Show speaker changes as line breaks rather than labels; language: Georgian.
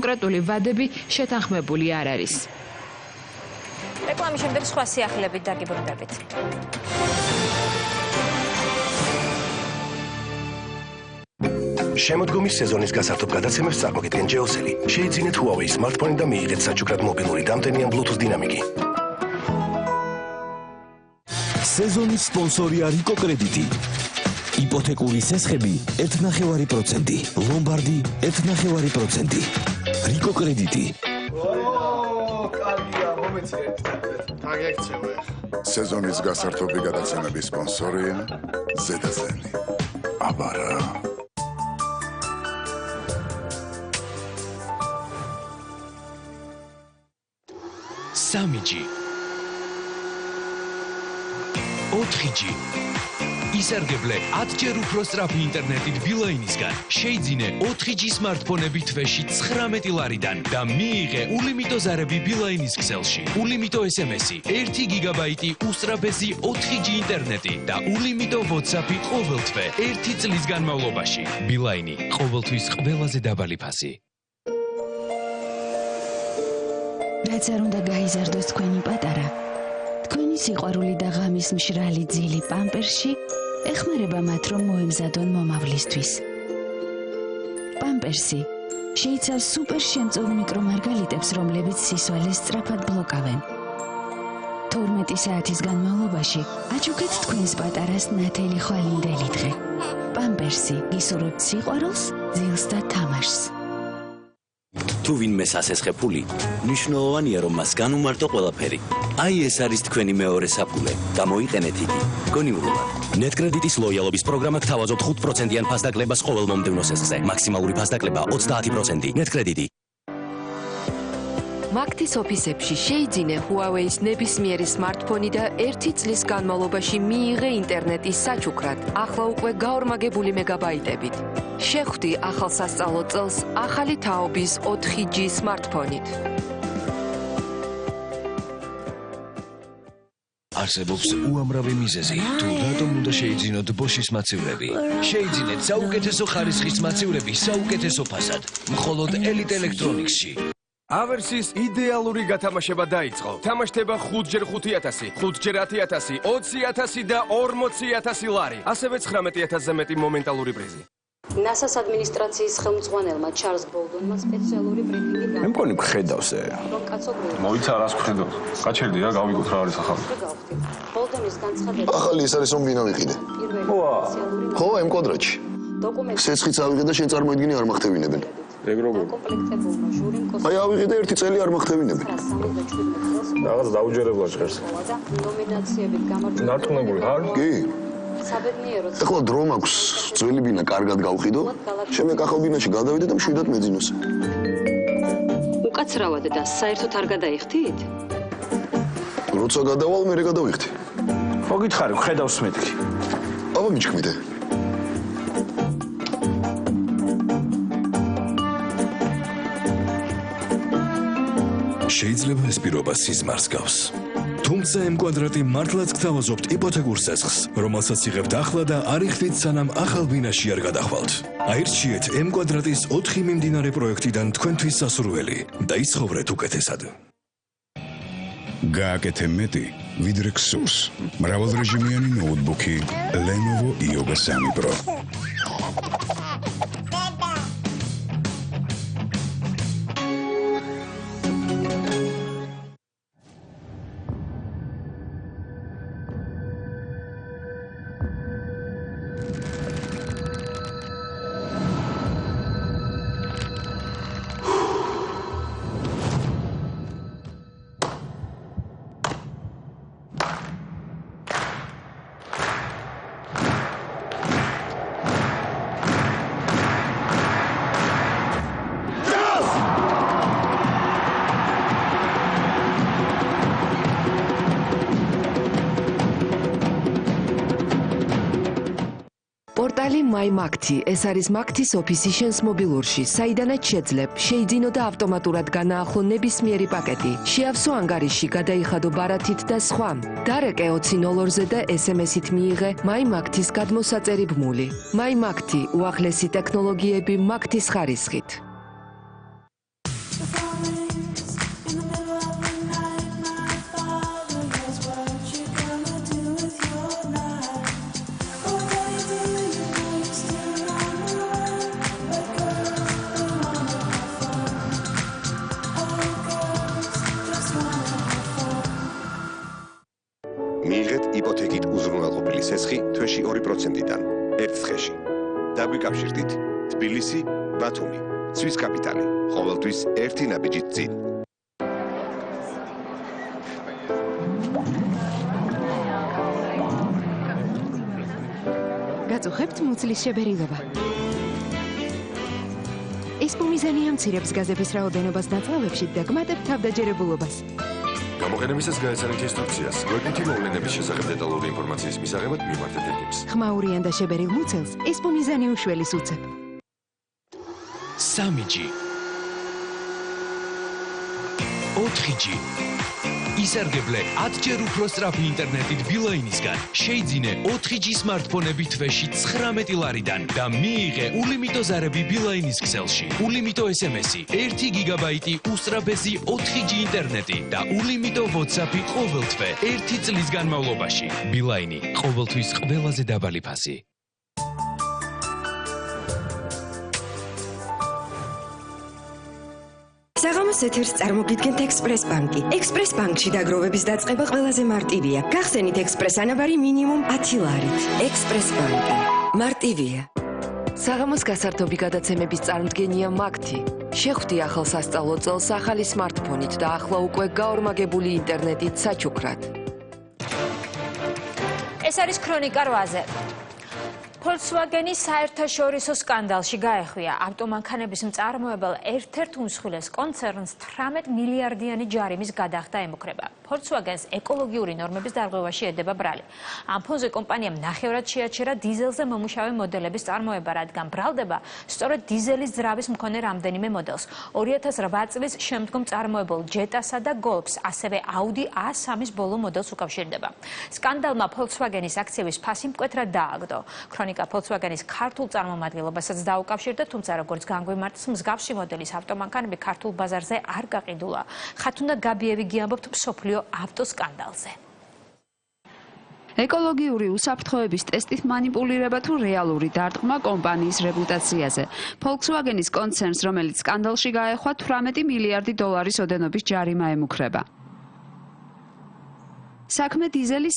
კონკრეტული ვადები შეთანხმებული არ არის.
რეკლამის შემდეგ სხვა სიახლეებით დაგიბრუნდებით.
შემოდგომის სეზონის გასართობ გადაცემებს წარმოგიდგენ ჯეოსელი. შეიძინეთ Huawei smartphone და მიიღეთ საჩუქრად მობილური დამტენიან Bluetooth დინამიკი.
სეზონის სპონსორია რიკო კრედიტი. იპოთეკური სესხები 1.9%, ლომბარდი 1.9%. რიკო კრედიტი.
კარგია, მომეცეთ. დაგექცევე.
სეზონის გასართობი გადაცემების სპონსორია ზედაზენი. აბარა.
სამიჯი 4G ისარგებლე 10-ჯერ უფრო სწრაფი ინტერნეტით Beeline-ისგან. შეიძინე 4G სმარტფონები თვეში 19 ლარიდან და მიიღე ულიმიტო ზარები Beeline-ის ქსელში. ულიმიტო SMS-ი, 1 გიგაბაიტი უსწრაფესი 4G ინტერნეტი და ულიმიტო WhatsApp-ი ყოველ თვე 1 წლის განმავლობაში. Beeline-ი ყოველთვის ყველაზე დაბალი ფასი.
რაც არ უნდა გაიზარდოს თქვენი პატარა, თქვენი სიყვარული და ღამის მშრალი ძილი პამპერსში ეხმარება მათ, რომ მოემზადონ მომავლისთვის. პამპერსი შეიცავს სუპერ შემწოლ მიკრომარგალიტებს, რომლებიც სისვალეს სწრაფად ბლოკავენ. 12 საათის განმავლობაში აჩუქეთ თქვენს პატარას ნათელი ხვალინდელი დღე. პამპერსი გისურვებთ სიყვარულს, ძილს და თამაშს.
თუ ვინმე სასესხე ფული, მნიშვნელოვანია, რომ მას განუმარტო ყველაფერი. აი ეს არის თქვენი მეორე საფულე. გამოიყენეთ იგი. გონივრულად. ნეტკრედიტის ლოიალობის პროგრამა გთავაზობთ 5%-იან ფასდაკლებას ყოველ მომდევნო სესხზე. მაქსიმალური ფასდაკლება 30%. ნეტკრედიტი.
მაგთის ოფისებში შეიძინე Huawei-ის ნებისმიერი სმარტფონი და 1 წლის განმავლობაში მიიღე ინტერნეტის საჩუქრად, ახლა უკვე გაორმაგებული მეგაბაიტებით. შეხვდი ახალ სასწავლო წელს ახალი თაობის 4G სმარტფონით.
არსებობს უამრავი მიზეზი, თუ რატომ უნდა შეიძინოთ Bosch-ის მაცივრები. შეიძინეთ საუკეთესო ხარისხის მაცივრები საუკეთესო ფასად, მხოლოდ Elite Electronics-ში.
ავერსის იდეალური გათამაშება დაიწყო. თამაშდება 5-ჯერ 5,000, 5-ჯერ 10,000, 20,000 და 40,000 ლარი. ასევე 19,000-ზე მეტი მომენტალური პრიზი.
NASA-ს ადმინისტრაციის ხელმძღვანელმა ჩარლზ ბოლდონმა სპეციალური ბრიფინგი
მე მგონი გხედავს
რომ კაცობრიობა
მოიცა რას გხედავს. გაჩერდი რა გავიგოთ რა არის ახალი.
ბოლდონის განცხადება
ახალი ეს არის რომ ვინ ავიყიდე. ხო, ამ კვადრატში.
დოკუმენტი
სესხიც ავიღე და შენ წარმოიდგინე არ მახტევინებენ.
კომპლექტებულმა ჟურიმ
აი ავიღე 1 წელი არ მახტევინებენ.
რაღაც დაუჯერებლა ჟღერს.
ნომინაციებით გამარჯვებული.
ნარწმუნებული ხარ?
კი.
საბედნიეროდ
ახლა დრო მაქვს ძველი ბინა კარგად გავყიდო. შემდეგ ახალ ბინაში გადავიდე და მშვიდად მეძინოსე.
უკაცრავად და საერთოდ არ გადაიხდით?
როცა გადავალ, მე გადავიხდი.
ხო გითხარი, გხედავს მეთქი.
აბა მიჩქმიდე.
შეიძლება ეს პირობა სიზმარს გავს. თუმცა M კვადრატი მართლაც გთავაზობთ იპოთეკურ სესხს, რომელსაც იღებთ ახლა და არ იხდით სანამ ახალ ბინაში არ გადახვალთ. აირჩიეთ M კვადრატის 4 მიმდინარე პროექტიდან თქვენთვის სასურველი და იცხოვრეთ უკეთესად.
გააკეთე მეტი, ვიდრე გსურს. მრავალრეჟიმიანი ნოუთბუქი Lenovo Yoga 3 Pro.
პორტალი MyMakti ეს არის Makti-ის ოფისი შენს მობილურში, საიდანაც შეძლებ, შეიძინო და ავტომატურად განაახლო ნებისმიერი პაკეტი, შეავსო ანგარიში, გადაიხადო ბარათით და სხვა. დარეკე 20-ზე და SMS-ით მიიღე MyMakti-ის გადმოსაწერი ბმული. MyMakti უახლესი ტექნოლოგიები Makti-ის ხარისხით.
ცესხი თვეში 2%-დან 1 დღეში. დაგვიკავშირდით თბილისი, ბათუმი, სვის კაპიტალი, ყოველთვის ერთი ნაბიჯით წინ.
გაწუხებთ მუცლის შებერილობა. ეს მომიზანი ამცირებს გაზების რაოდენობას ნაწლავებში და გმატებთ თავდაჯერებულობას.
გამოყენებისას გაეცანით ინსტრუქციას. გვერდითი მოვლენების შესახებ დეტალური ინფორმაციის მისაღებად მიმართეთ ექიმს.
ხმაურიან და შებერილ მუცელს ეს მომიზანი უშველის უწევ.
3G 4G ისარგებლე 10-ჯერ უფრო სწრაფი ინტერნეტით ბილაინისგან. შეიძინე 4G smartphone-ები თვეში 19 ლარიდან და მიიღე ულიმიტო ზარები ბილაინის ქსელში. ულიმიტო SMS-ი, 1 გიგაბაიტი უსწრაფესი 4G ინტერნეტი და ულიმიტო WhatsApp-ი ყოველ თვე 1 წლის განმავლობაში. ბილაინი ყოველთვის ყველაზე დაბალი ფასი.
საღამოს ეთერს წარმოგიდგენთ ექსპრეს ბანკი. ექსპრეს ბანკში დაგროვების დაწყება ყველაზე მარტივია. გახსენით ექსპრეს ანაბარი მინიმუმ 10 ლარით. ექსპრეს ბანკი. მარტივია.
საღამოს გასართობი გადაცემების წარმდგენია მაგთი. შეხვდი ახალ სასწავლო წელს ახალი smartphone-ით და ახლა უკვე გაორმაგებული ინტერნეტით საჩუქრად.
ეს არის ქრონიკა 8-ზე. Volkswagen-ის საერთაშორისო სკანდალში გაეხვია ავტომანქანების მწარმოებელ ერთ-ერთ უმსხვილეს კონცერნს 18 მილიარდიანი ჯარიმის გადახდა ემუქრება. Volkswagen-ს ეკოლოგიური ნორმების დარღვევაში ედება ბრალი. ამ ფონზე კომპანიამ ნახევრად შეაჩერა დიზელზე მომუშავე მოდელების წარმოება, რადგან ბრალდება სწორედ დიზელის ძრავის მქონე რამდენიმე მოდელს. 2008 წლის შემდგომ წარმოებულ Jetta-სა და Golf-ს, ასევე Audi A3-ის ბოლო მოდელს უკავშირდება. სკანდალმა Volkswagen-ის აქციების ფასი მკვეთრად დააგდო. Volkswagen-ის ქართულ წარმომადგენლობასაც დაუკავშირდა, თუმცა როგორც განგვიმართს, მსგავსი მოდელის ავტომანქანები ქართულ ბაზარზე არ გაყიდულა. ხათუნა გაბიევი გიამბობთ მსოფლიო ავტოსკანდალზე.
ეკოლოგიური უსაფრთხოების ტესტით მანიპულირება თუ რეალური დარტყმა კომპანიის რეპუტაციაზე. Volkswagen-ის კონცერნს, რომელიც სკანდალში გაეხვა 18 მილიარდი დოლარის ოდენობის ჯარიმა ემუქრება. საქმე დიზელის